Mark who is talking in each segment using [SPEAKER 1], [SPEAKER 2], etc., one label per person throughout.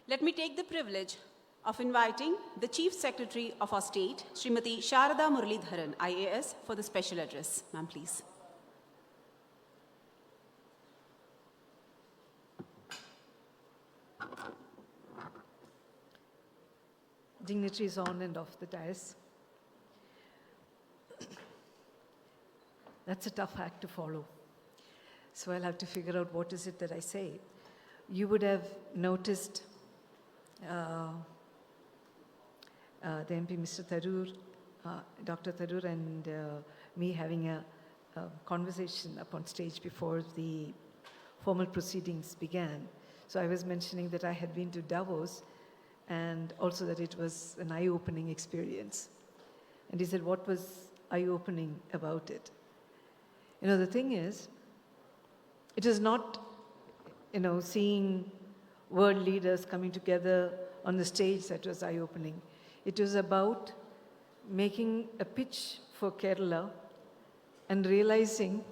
[SPEAKER 1] Let me take the privilege of inviting the Chief Secretary of our state, Srimati SARADHA MURALEEDHARAN, IAS, for the special address. Ma'am, please.
[SPEAKER 2] Dignitaries on and off the dais. That's a tough act to follow. So I'll have to figure out what is it that I say. You would have noticed the MP, Mr. Tharoor, Dr. Tharoor and me having a conversation up on stage before the formal proceedings began. So I was mentioning that I had been to Davos and also that it was an eye-opening experience. And he said, what was eye-opening about it? You know, the thing is, it is not, seeing world leaders coming together on the stage that was eye-opening. It was about making a pitch for Kerala and realizing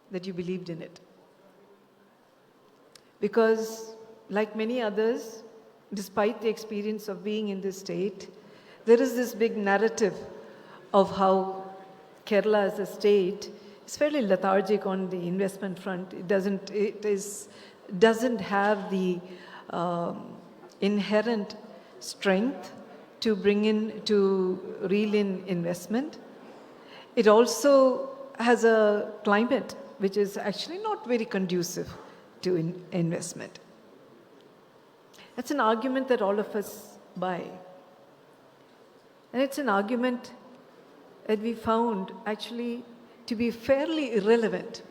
[SPEAKER 2] that you believed in it. Because, like many others, despite the experience of being in this state, there is this big narrative of how Kerala as a state is fairly lethargic on the investment front. It doesn't have the inherent strength to reel in investment. It also has a climate which is actually not very conducive to investment. That's an argument that all of us buy. And it's an argument that we found actually to be fairly irrelevant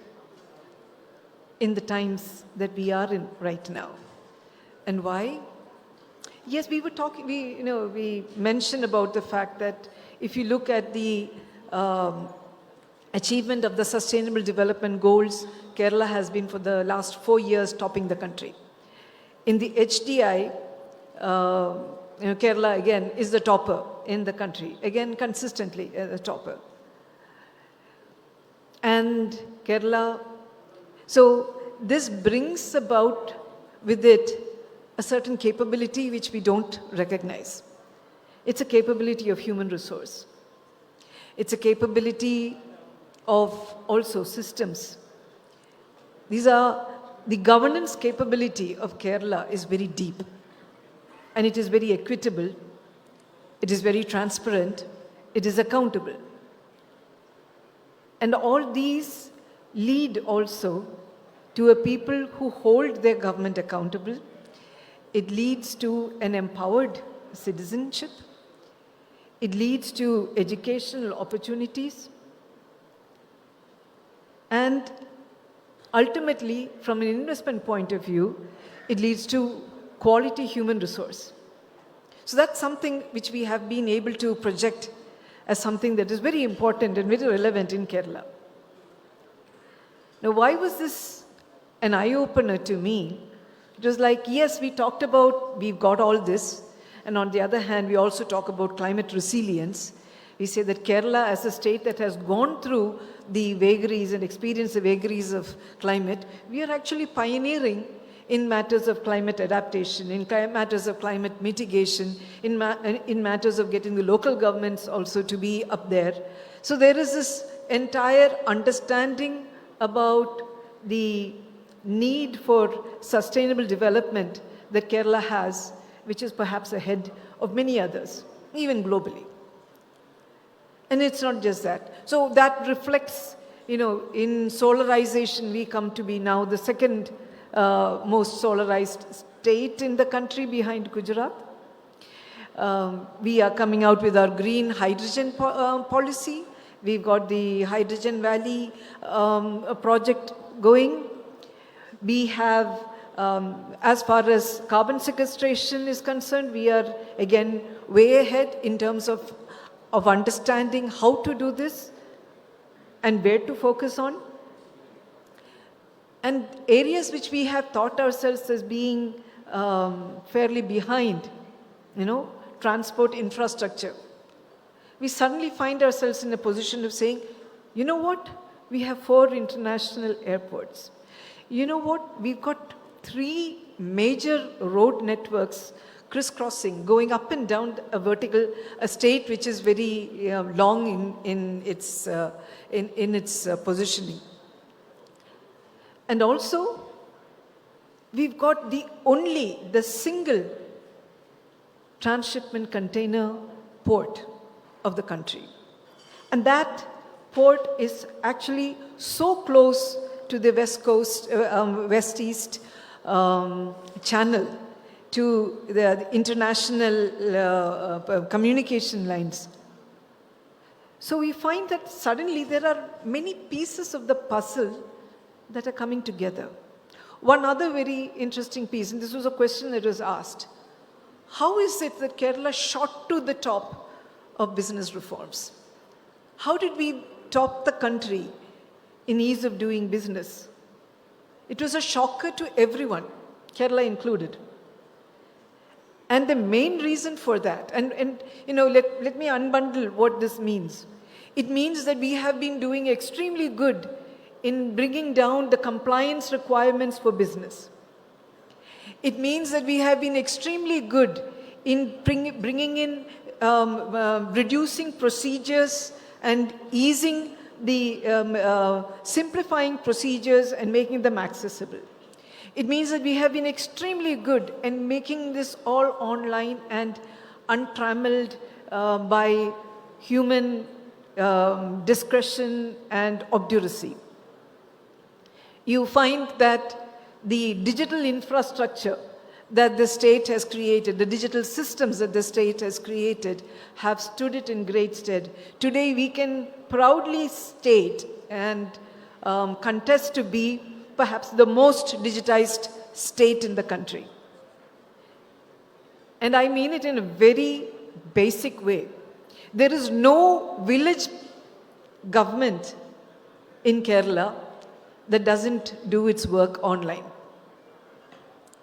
[SPEAKER 2] in the times that we are in right now. And why? Yes, we were talking, we mentioned about the fact that if you look at the achievement of the Sustainable Development Goals, Kerala has been for the last 4 years topping the country. In the HDI, Kerala again is the topper in the country, again consistently the topper. And Kerala, so this brings about with it a certain capability which we don't recognize. It's a capability of human resource. It's a capability of also systems. The governance capability of Kerala is very deep, and it is very equitable, it is very transparent, it is accountable. And all these lead also to a people who hold their government accountable. It leads to an empowered citizenship. It leads to educational opportunities. And ultimately, from an investment point of view, it leads to quality human resource. So that's something which we have been able to project as something that is very important and very relevant in Kerala. Now, why was this an eye-opener to me? It was like, yes, we talked about, we've got all this, and on the other hand, we also talk about climate resilience. We say that Kerala, as a state that has gone through the vagaries and experienced the vagaries of climate, we are actually pioneering in matters of climate adaptation, in matters of climate mitigation, in matters of getting the local governments also to be up there. So there is this entire understanding about the need for sustainable development that Kerala has, which is perhaps ahead of many others, even globally. And it's not just that. So that reflects, in solarization, we come to be now the second most solarized state in the country behind Gujarat. We are coming out with our green hydrogen policy. We've got the Hydrogen Valley project going. We have, as far as carbon sequestration is concerned, we are again way ahead in terms of understanding how to do this and where to focus on. And areas which we have thought ourselves as being fairly behind, transport infrastructure. We suddenly find ourselves in a position of saying, you know what? We have 4 international airports. You know what? We've got 3 major road networks crisscrossing, going up and down a state which is very long in its positioning. And also, we've got the single transshipment container port of the country. And that port is actually so close to the west coast, west-east channel, to the international communication lines. So we find that suddenly there are many pieces of the puzzle that are coming together. One other very interesting piece, and this was a question that was asked: how is it that Kerala shot to the top of business reforms? How did we top the country in ease of doing business? It was a shocker to everyone, Kerala included. And the main reason for that, and let me unbundle what this means. It means that we have been doing extremely good in bringing down the compliance requirements for business. It means that we have been extremely good in bringing in, reducing procedures and easing the simplifying procedures and making them accessible. It means that we have been extremely good in making this all online and untrammeled by human discretion and obduracy. You find that the digital infrastructure that the state has created, the digital systems that the state has created, have stood it in great stead. Today we can proudly state and contest to be perhaps the most digitized state in the country. And I mean it in a very basic way. There is no village government in Kerala that doesn't do its work online.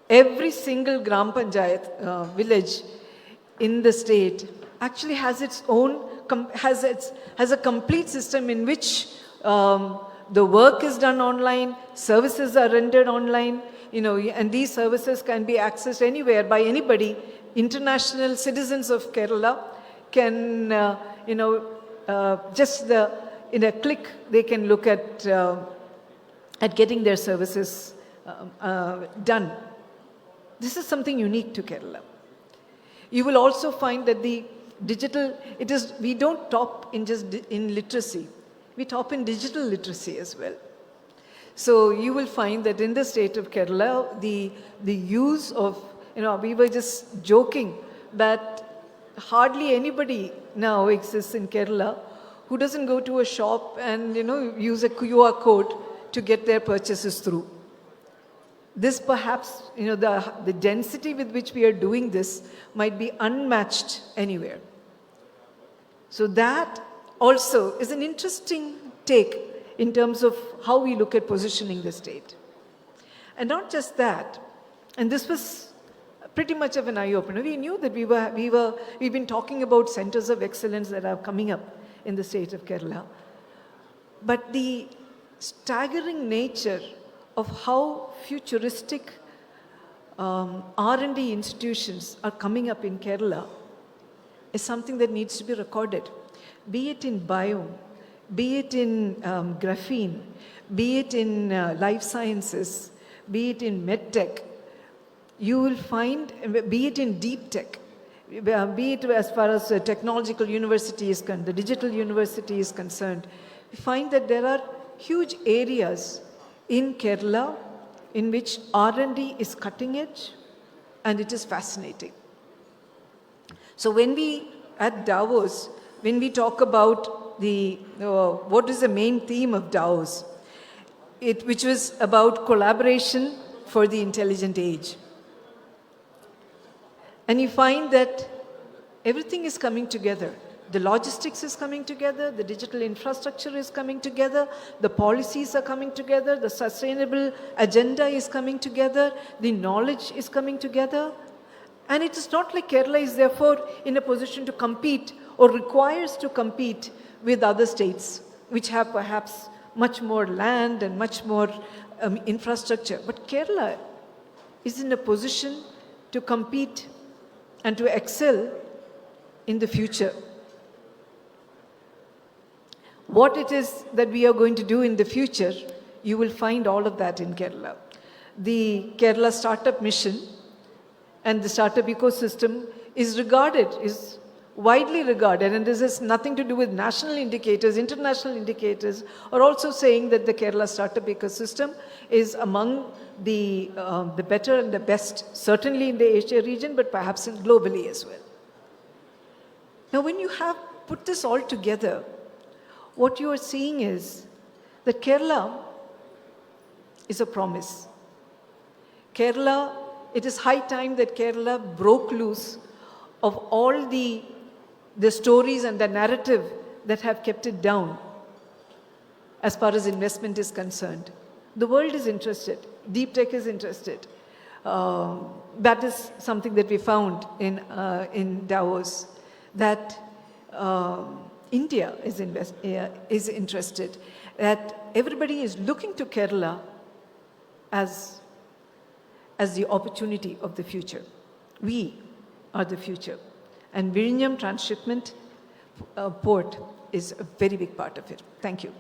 [SPEAKER 2] Every single Gram Panchayat village in the state actually has its own, has a complete system in which the work is done online, services are rendered online, and these services can be accessed anywhere by anybody. International citizens of Kerala can, just in a click, they can look at getting their services done. This is something unique to Kerala. You will also find that the digital, we don't top in just in literacy. We top in digital literacy as well. So you will find that in the state of Kerala, the use of, we were just joking that hardly anybody now exists in Kerala who doesn't go to a shop and, use a QR code to get their purchases through. This perhaps, the density with which we are doing this might be unmatched anywhere. So that also is an interesting take in terms of how we look at positioning the state. And not just that, and this was pretty much of an eye-opener. We knew that we've been talking about centers of excellence that are coming up in the state of Kerala. But the staggering nature of how futuristic R&D institutions are coming up in Kerala is something that needs to be recorded. Be it in bio, be it in graphene, be it in life sciences, be it in medtech, you will find, be it in deep tech, be it as far as the technological university is concerned, the digital university is concerned, we find that there are huge areas in Kerala in which R&D is cutting edge and it is fascinating. So when we, at Davos, when we talk about what is the main theme of Davos, which was about collaboration for the intelligent age. And you find that everything is coming together. The logistics is coming together, the digital infrastructure is coming together, the policies are coming together, the sustainable agenda is coming together, the knowledge is coming together. And it is not like Kerala is therefore in a position to compete or requires to compete with other states, which have perhaps much more land and much more infrastructure. But Kerala is in a position to compete and to excel in the future. What it is that we are going to do in the future, you will find all of that in Kerala. The Kerala Startup Mission and the startup ecosystem is widely regarded, and this has nothing to do with national indicators, international indicators, or also saying that the Kerala startup ecosystem is among the better and the best, certainly in the Asia region, but perhaps globally as well. Now, when you have put this all together, what you are seeing is that Kerala is a promise. Kerala, it is high time that Kerala broke loose of all the stories and the narrative that have kept it down as far as investment is concerned. The world is interested. Deep tech is interested. That is something that we found in Davos, that India is interested, that everybody is looking to Kerala as the opportunity of the future. We are the future. And Vizhinjam Transshipment Port is a very big part of it. Thank you.